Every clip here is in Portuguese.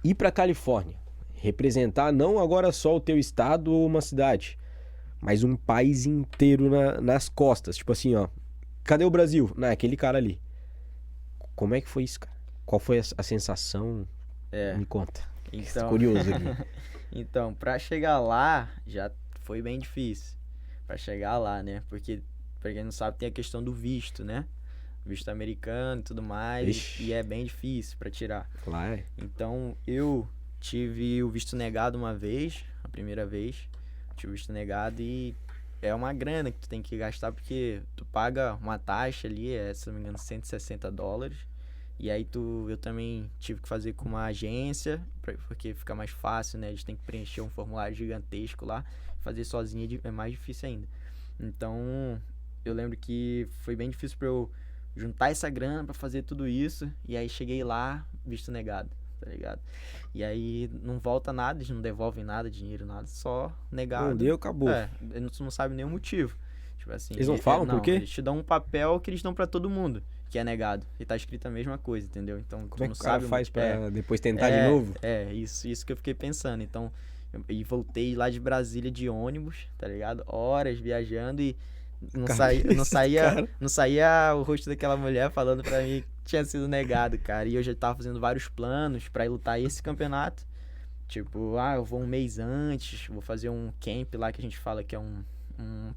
ir pra Califórnia, representar não agora só o teu estado ou uma cidade, mas um país inteiro nas costas. Tipo assim, ó, cadê o Brasil? Não, é aquele cara ali. Como é que foi isso, cara? Qual foi a sensação? É, Me conta. Tô então, curioso aqui. então, pra chegar lá já foi bem difícil. Pra chegar lá, né? Porque, pra quem não sabe, tem a questão do visto, né? Visto americano e tudo mais, e Ixi, é bem difícil pra tirar. lá é. Então, eu tive o visto negado uma vez, a primeira vez, tive o visto negado e é uma grana que tu tem que gastar porque tu paga uma taxa ali, se não me engano, $160. E aí eu também tive que fazer com uma agência, porque fica mais fácil, né? Eles têm que preencher um formulário gigantesco lá, fazer sozinho é mais difícil ainda. Então, eu lembro que foi bem difícil pra eu juntar essa grana pra fazer tudo isso, e aí cheguei lá, visto negado, tá ligado? E aí não volta nada, eles não devolvem nada, dinheiro, nada, só Não negado. deu, acabou. Tu não sabe nem o motivo. Tipo assim, Eles não falam por não, quê? eles te dão um papel que eles dão pra todo mundo, que é negado, e tá escrito a mesma coisa, entendeu? Então Como tu é não que o cara sabe faz muito. pra depois tentar de novo? Isso que eu fiquei pensando. Então, e voltei lá de Brasília de ônibus, tá ligado? Horas viajando e não saía, não Cabeça do saía, cara. não saía o rosto daquela mulher falando pra mim que tinha sido negado, cara. E eu já tava fazendo vários planos pra ir lutar esse campeonato. Tipo, eu vou um mês antes, vou fazer um camp lá que a gente fala que é um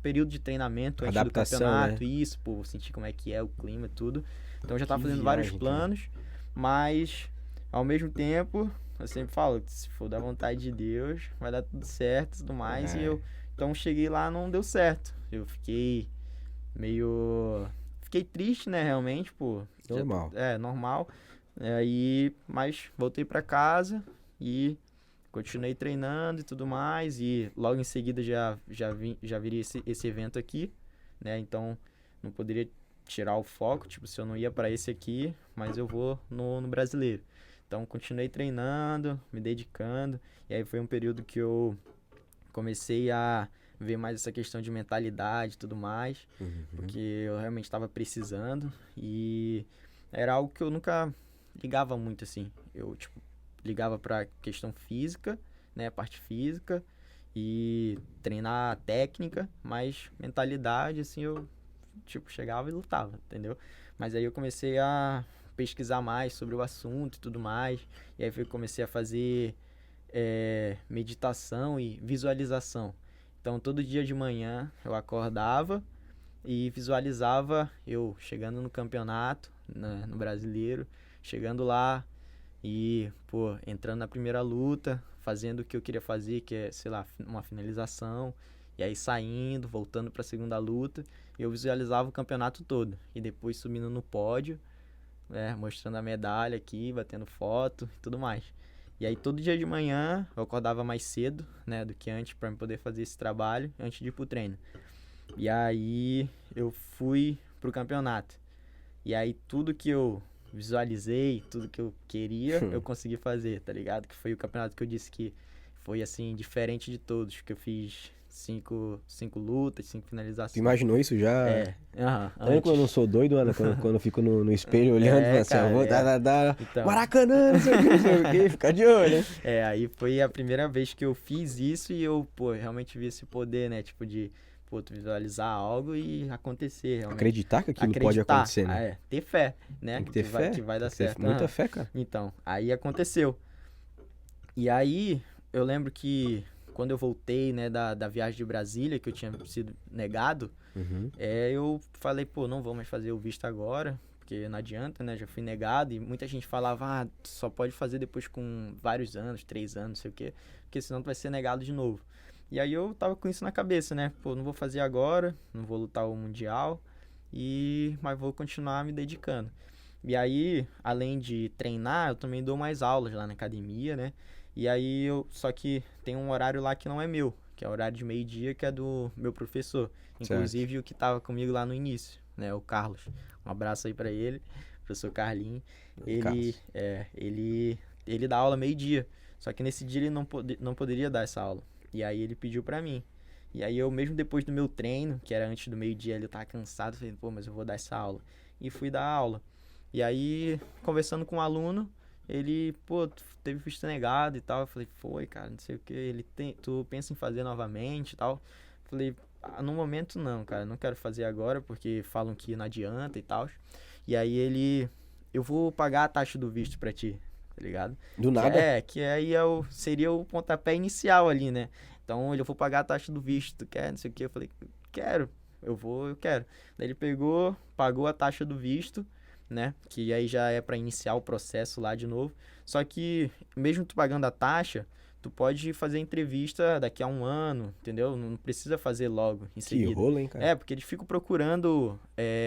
período de treinamento antes do Adaptação, né? campeonato, isso, pô, sentir como é que é o clima e tudo. Então eu já Que tava fazendo vários viagem, cara. planos, mas ao mesmo tempo, eu sempre falo, que se for da vontade de Deus, vai dar tudo certo e tudo mais. E É, eu, então cheguei lá, não deu certo. Eu fiquei meio. Fiquei triste, né, realmente, pô. normal. Normal. Aí, mas voltei pra casa e continuei treinando e tudo mais. E logo em seguida já viria esse evento aqui, né? Então não poderia tirar o foco, tipo, se eu não ia pra esse aqui, mas eu vou no brasileiro. Então continuei treinando, me dedicando. E aí foi um período que eu comecei a ver mais essa questão de mentalidade e tudo mais, porque eu realmente estava precisando e era algo que eu nunca ligava muito assim. Eu, tipo, ligava pra questão física, né, parte física e treinar a técnica, mas mentalidade, assim, eu, tipo, chegava e lutava, entendeu? Mas aí eu comecei a pesquisar mais sobre o assunto e tudo mais, e aí comecei a fazer meditação e visualização. Então, todo dia de manhã eu acordava e visualizava eu chegando no campeonato, né, no brasileiro, chegando lá e, pô, entrando na primeira luta, fazendo o que eu queria fazer, que é, sei lá, uma finalização, e aí saindo, voltando para a segunda luta, e eu visualizava o campeonato todo, e depois subindo no pódio, mostrando a medalha aqui, batendo foto e tudo mais. E aí todo dia de manhã eu acordava mais cedo, né, do que antes para poder fazer esse trabalho antes de ir pro treino. E aí eu fui pro campeonato. E aí tudo que eu visualizei, tudo que eu queria, eu consegui fazer, tá ligado? Que foi o campeonato que eu disse que foi assim diferente de todos, que eu fiz cinco lutas, 5 Tu finalizações. imaginou isso já? Tá vendo como eu não Antes. sou doido, Ana? Quando eu fico no espelho olhando, falando assim, ó, Cara, vou dar Então, Maracanã, não sei o quê, fica de olho, né? aí foi a primeira vez que eu fiz isso e eu, pô, realmente vi esse poder, né? Tipo de, pô, tu visualizar algo e acontecer, realmente. Acreditar que aquilo pode Acreditar, acontecer, né? ter fé, né? Tem que ter fé, Que vai tem dar que ter certo. muita fé, cara. Então, aí aconteceu. E aí, eu lembro que quando eu voltei, né, da viagem de Brasília, que eu tinha sido negado, Uhum. eu falei, pô, não vou mais fazer o visto agora, porque não adianta, né, já fui negado, e muita gente falava, tu só pode fazer depois com vários anos, 3 anos, não sei o quê, porque senão tu vai ser negado de novo. E aí eu tava com isso na cabeça, né, pô, não vou fazer agora, não vou lutar o Mundial, mas vou continuar me dedicando. E aí, além de treinar, eu também dou mais aulas lá na academia, né? E aí só que tem um horário lá que não é meu, que é o horário de meio-dia, que é do meu professor. Certo. Inclusive o que tava comigo lá no início, né? O Carlos. Um abraço aí pra ele, professor Carlinhos. Ele, Carlos. é, ele, ele dá aula meio-dia. Só que nesse dia ele não poderia dar essa aula. E aí ele pediu pra mim. E aí eu mesmo depois do meu treino, que era antes do meio-dia, ele tava cansado, falei, pô, mas eu vou dar essa aula. E fui dar a aula. E aí, conversando com o aluno, ele, pô, teve visto negado e tal. Eu falei, foi, cara, não sei o que. Tu pensa em fazer novamente e tal. Falei, no momento não, cara, não quero fazer agora porque falam que não adianta e tal. E aí eu vou pagar a taxa do visto pra ti, tá ligado? Do nada? Que aí seria o pontapé inicial ali, né? Então, eu vou pagar a taxa do visto, tu quer, não sei o que. Eu falei, quero, eu quero. Daí ele pagou a taxa do visto, né? Que aí já é pra iniciar o processo lá de novo. Só que, mesmo tu pagando a taxa, tu pode fazer entrevista daqui a um ano, entendeu? Não precisa fazer logo, em Que seguida. rolo, hein, cara? Porque eles ficam procurando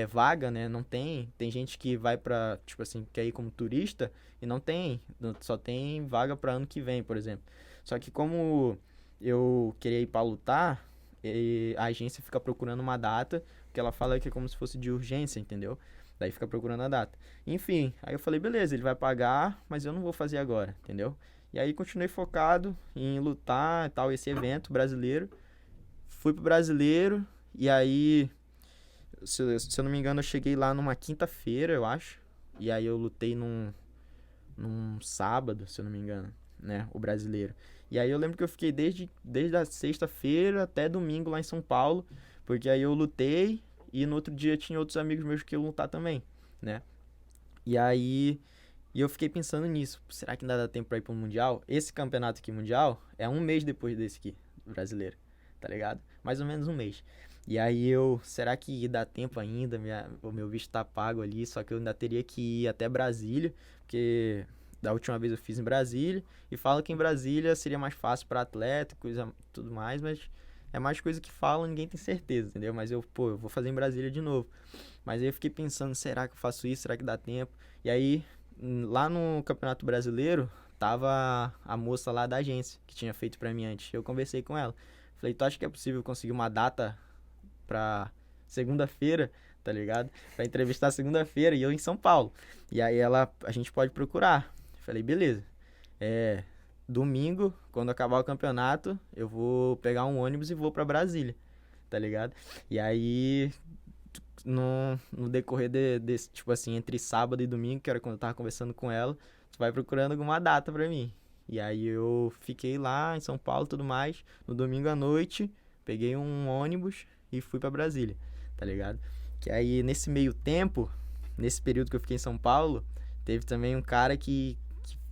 vaga, né? Não tem. Tem gente que vai pra, tipo assim, quer ir como turista e não tem. Só tem vaga pra ano que vem, por exemplo. Só que como eu queria ir pra lutar, a agência fica procurando uma data, que ela fala que é como se fosse de urgência, entendeu? Daí fica procurando a data. Enfim, aí eu falei, beleza, ele vai pagar, mas eu não vou fazer agora, entendeu? E aí continuei focado em lutar e tal, esse evento brasileiro. Fui pro brasileiro, e aí, se eu não me engano, eu cheguei lá numa quinta-feira, eu acho. E aí eu lutei num sábado, se eu não me engano, né? O brasileiro. E aí eu lembro que eu fiquei desde a sexta-feira até domingo lá em São Paulo, porque aí eu lutei e no outro dia tinha outros amigos meus que iam lutar também, né? E aí eu fiquei pensando nisso. Será que ainda dá tempo pra ir pro Mundial? Esse campeonato aqui mundial é um mês depois desse aqui, do brasileiro, tá ligado? Mais ou menos um mês. E aí será que dá tempo ainda? O meu visto tá pago ali, só que eu ainda teria que ir até Brasília, porque da última vez eu fiz em Brasília, e falam que em Brasília seria mais fácil pra atleta, coisa, tudo mais, mas é mais coisa que falam, ninguém tem certeza, entendeu? Mas eu vou fazer em Brasília de novo. Mas aí eu fiquei pensando, será que eu faço isso? Será que dá tempo? E aí, lá no Campeonato Brasileiro, tava a moça lá da agência, que tinha feito pra mim antes. Eu conversei com ela. Falei, tu acha que é possível conseguir uma data pra segunda-feira, tá ligado? Pra entrevistar segunda-feira e eu em São Paulo. E aí a gente pode procurar. Falei, beleza. Domingo, quando acabar o campeonato, eu vou pegar um ônibus e vou pra Brasília, tá ligado? E aí, no decorrer desse, tipo assim, entre sábado e domingo, que era quando eu tava conversando com ela, tu vai procurando alguma data pra mim. E aí eu fiquei lá em São Paulo e tudo mais. No domingo à noite, peguei um ônibus e fui pra Brasília, tá ligado? Que aí, nesse meio tempo, nesse período que eu fiquei em São Paulo, teve também um cara que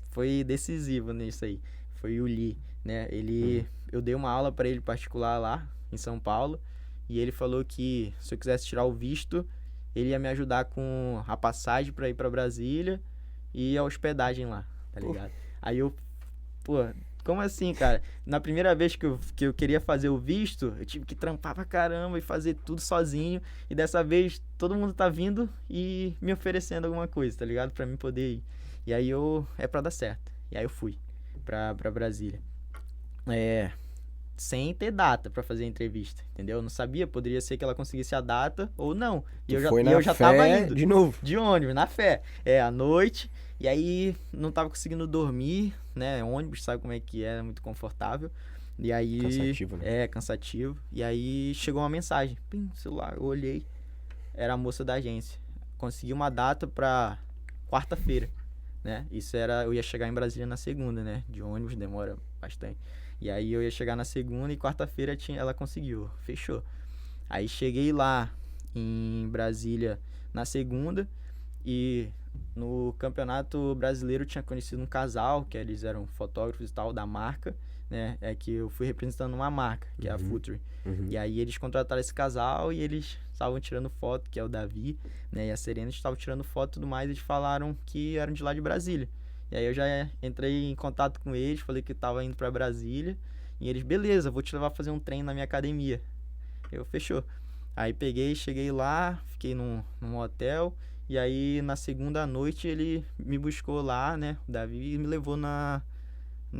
foi decisivo nisso aí. Foi o Lee, né? Eu dei uma aula pra ele particular lá em São Paulo e ele falou que se eu quisesse tirar o visto, ele ia me ajudar com a passagem pra ir pra Brasília e a hospedagem lá, tá ligado? Aí como assim, cara? Na primeira vez que eu queria fazer o visto, eu tive que trampar pra caramba e fazer tudo sozinho. E dessa vez, todo mundo tá vindo e me oferecendo alguma coisa, tá ligado? Pra mim poder ir. E aí é pra dar certo. E aí eu fui pra Brasília. Sem ter data pra fazer a entrevista, entendeu? Eu não sabia, poderia ser que ela conseguisse a data ou não. E eu já tava indo. De novo. De ônibus, na fé. À noite. E aí não tava conseguindo dormir, né? Ônibus, sabe como é que é muito confortável. E aí... Cansativo, né? Cansativo. E aí chegou uma mensagem. Pim, celular, eu olhei. Era a moça da agência. Consegui uma data pra quarta-feira, né? Eu ia chegar em Brasília na segunda, né? De ônibus, demora bastante. E aí eu ia chegar na segunda e quarta-feira ela conseguiu. Fechou. Aí cheguei lá em Brasília na segunda e no Campeonato Brasileiro eu tinha conhecido um casal, que eles eram fotógrafos e tal, da marca, né? Que eu fui representando uma marca, que é a Future. E aí eles contrataram esse casal e eles estavam tirando foto, que é o Davi, né? E a Serena estavam tirando foto e tudo mais, e eles falaram que eram de lá de Brasília. E aí eu já entrei em contato com eles, falei que tava indo pra Brasília, e eles, beleza, vou te levar a fazer um treino na minha academia. Fechou. Aí cheguei lá, fiquei num hotel, e aí na segunda noite ele me buscou lá, né, o Davi, e me levou na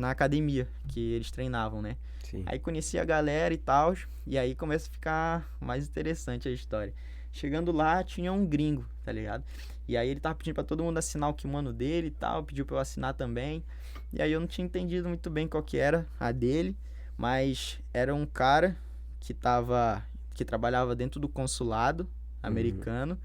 academia, que eles treinavam, né. Sim. Aí conheci a galera e tal, e aí começa a ficar mais interessante a história. Chegando lá, tinha um gringo, tá ligado? E aí ele tava pedindo pra todo mundo assinar o kimono dele e tal, pediu pra eu assinar também. E aí eu não tinha entendido muito bem qual que era a dele, mas era um cara que trabalhava dentro do consulado americano.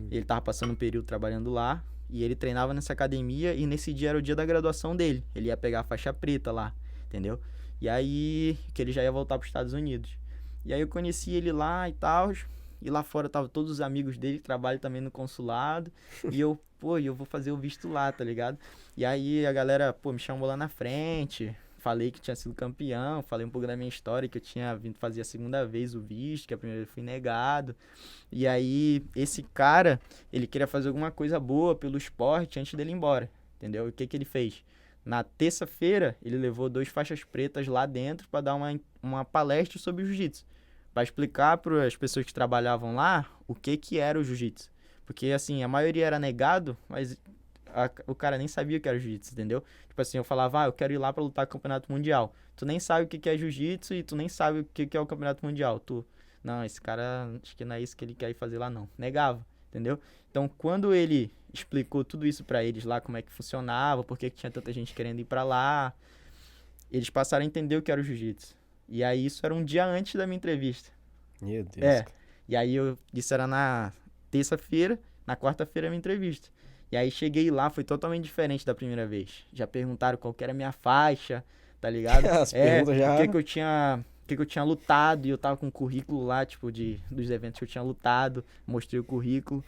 Ele tava passando um período trabalhando lá E ele treinava nessa academia e nesse dia era o dia da graduação dele. Ele ia pegar a faixa preta lá, entendeu? E aí, que ele já ia voltar para os Estados Unidos. E aí eu conheci ele lá e tal. E lá fora tava todos os amigos dele que trabalham também no consulado. E eu, pô, eu vou fazer o visto lá, tá ligado? E aí a galera, pô, me chamou lá na frente. Falei que tinha sido campeão, falei um pouco da minha história, que eu tinha vindo fazer a segunda vez o visto, que a primeira vez fui negado. E aí, esse cara, ele queria fazer alguma coisa boa pelo esporte antes dele ir embora, entendeu? E o que que ele fez? Na terça-feira, ele levou 2 faixas pretas lá dentro para dar uma palestra sobre jiu-jitsu. Para explicar para as pessoas que trabalhavam lá o que que era o jiu-jitsu. Porque, assim, a maioria era negado, mas o cara nem sabia o que era jiu-jitsu, entendeu? Tipo assim, eu falava, eu quero ir lá pra lutar campeonato mundial. Tu nem sabe o que que é jiu-jitsu e tu nem sabe o que que é o campeonato mundial. Não, esse cara, acho que não é isso que ele quer ir fazer lá, não. Negava, entendeu? Então, quando ele explicou tudo isso pra eles lá, como é que funcionava, por que que tinha tanta gente querendo ir pra lá, eles passaram a entender o que era o jiu-jitsu. E aí, isso era um dia antes da minha entrevista. Meu Deus. É. E aí, isso era na terça-feira, na quarta-feira a minha entrevista. E aí cheguei lá, foi totalmente diferente da primeira vez. Já perguntaram qual que era a minha faixa, tá ligado? As perguntas já... O que que eu tinha lutado, e eu tava com um currículo lá, tipo, dos eventos que eu tinha lutado, mostrei o currículo.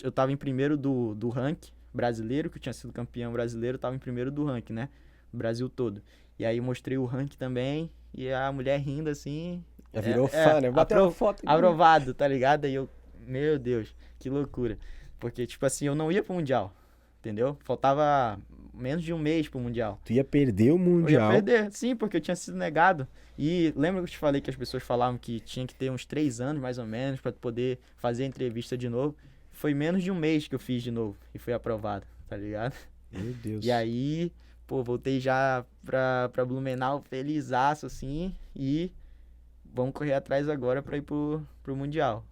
Eu tava em primeiro do ranking brasileiro, que eu tinha sido campeão brasileiro, tava em primeiro do ranking, né? Brasil todo. E aí mostrei o ranking também, e a mulher rindo assim... Já virou fã, né? Bateu a foto. Aprovado, tá ligado? Aí eu, meu Deus, que loucura. Porque, tipo assim, eu não ia pro Mundial, entendeu? Faltava menos de um mês pro Mundial. Tu ia perder o Mundial. Eu ia perder, sim, porque eu tinha sido negado. E lembra que eu te falei que as pessoas falavam que tinha que ter uns 3 anos, mais ou menos, pra poder fazer a entrevista de novo? Foi menos de um mês que eu fiz de novo e fui aprovado, tá ligado? Meu Deus. E aí, pô, voltei já pra Blumenau felizaço, assim, e vamos correr atrás agora pra ir pro Mundial.